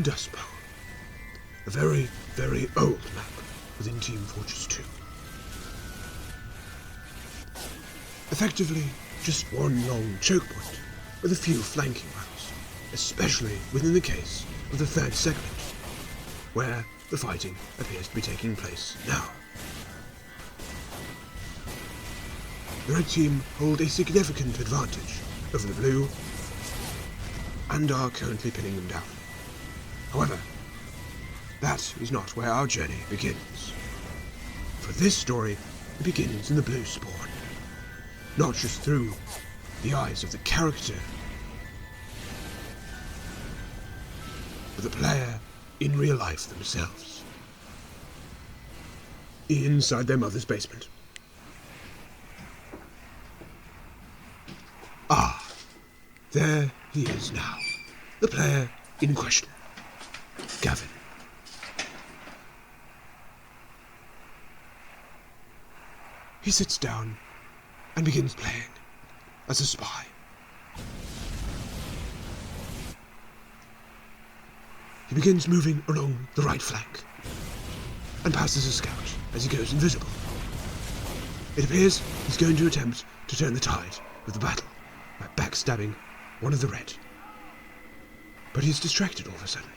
Dust Bowl. A very, very old map within Team Fortress 2. Effectively, just one long choke point with a few flanking routes, especially within the case of the third segment, where the fighting appears to be taking place now. The red team hold a significant advantage over the blue and are currently pinning them down. However, that is not where our journey begins. For this story, it begins in the blue spawn, not just through the eyes of the character, but the player in real life themselves, inside their mother's basement. Ah, there he is now, the player in question, Gavin. He sits down and begins playing as a spy. He begins moving along the right flank and passes a scout as he goes invisible. It appears he's going to attempt to turn the tide of the battle by backstabbing one of the red. But he's distracted all of a sudden.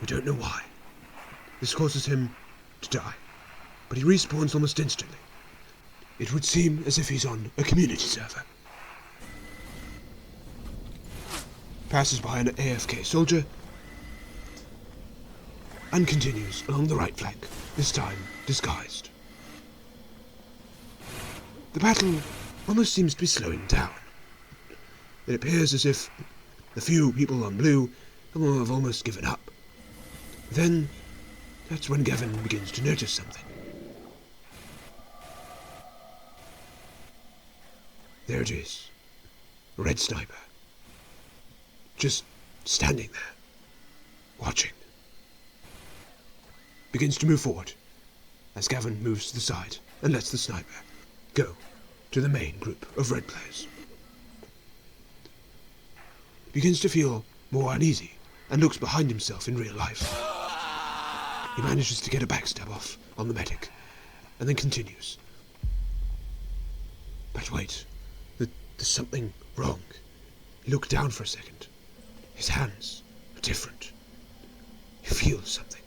We don't know why. This causes him to die, but he respawns almost instantly. It would seem as if he's on a community server. Passes by an AFK soldier and continues along the right flank, this time disguised. The battle almost seems to be slowing down. It appears as if the few people on blue have almost given up. Then, that's when Gavin begins to notice something. There it is. A red sniper. Just standing there, watching. Begins to move forward as Gavin moves to the side and lets the sniper go to the main group of red players. He begins to feel more uneasy and looks behind himself in real life. He manages to get a backstab off on the medic and then continues. But wait, there's something wrong. He looks down for a second. His hands are different. He feels something.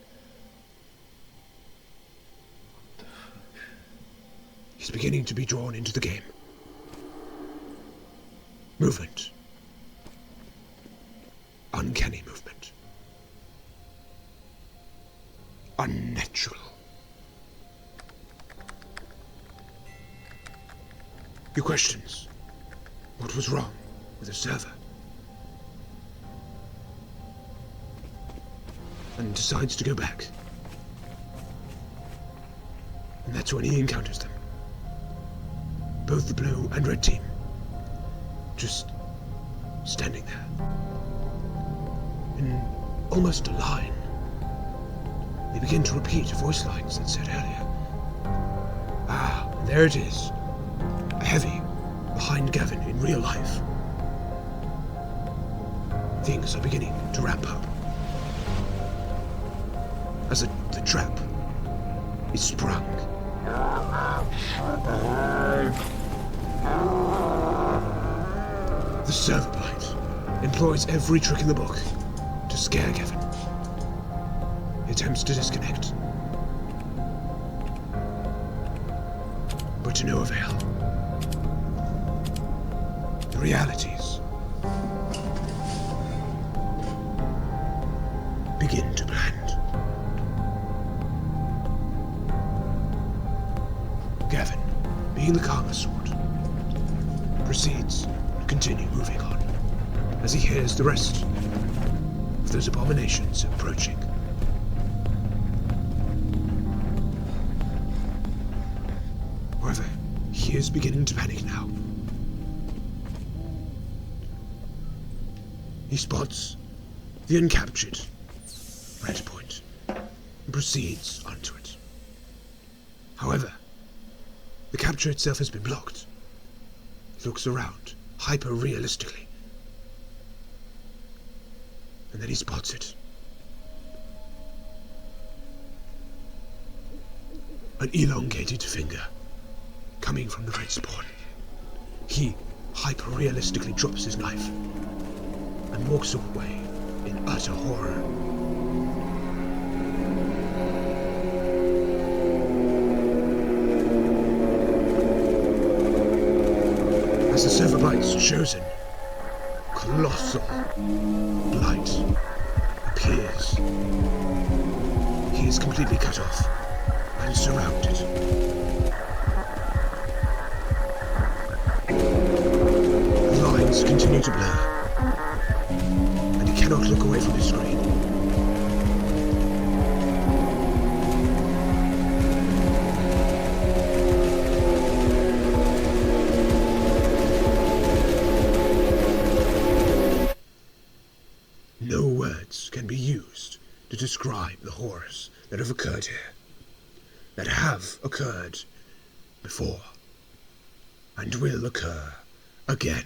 He's beginning to be drawn into the game. Movement. Uncanny movement. Unnatural. He questions what was wrong with the server and decides to go back. And that's when he encounters them. Both the blue and red team just standing there in almost a line. They begin to repeat voice lines that said earlier. Ah, and there it is. A heavy behind Gavin in real life. Things are beginning to ramp up as the trap is sprung. The Serverblight employs every trick in the book to scare Gavin. He attempts to disconnect, but to no avail. The realities begin to blend. Gavin, being the calmer sort, proceeds to continue moving on as he hears the rest of those abominations approaching. However, he is beginning to panic now. He spots the uncaptured red point and proceeds onto it. However, the capture itself has been blocked. He looks around, hyper-realistically. And then he spots it. an elongated finger, coming from the right spawn. He hyper-realistically drops his knife and walks away in utter horror. As the Serverblight's chosen, colossal blight appears. He is completely cut off and surrounded. The lines continue to blur, and he cannot look away from his screen. No words can be used to describe the horrors that have occurred here, that have occurred before, and will occur again.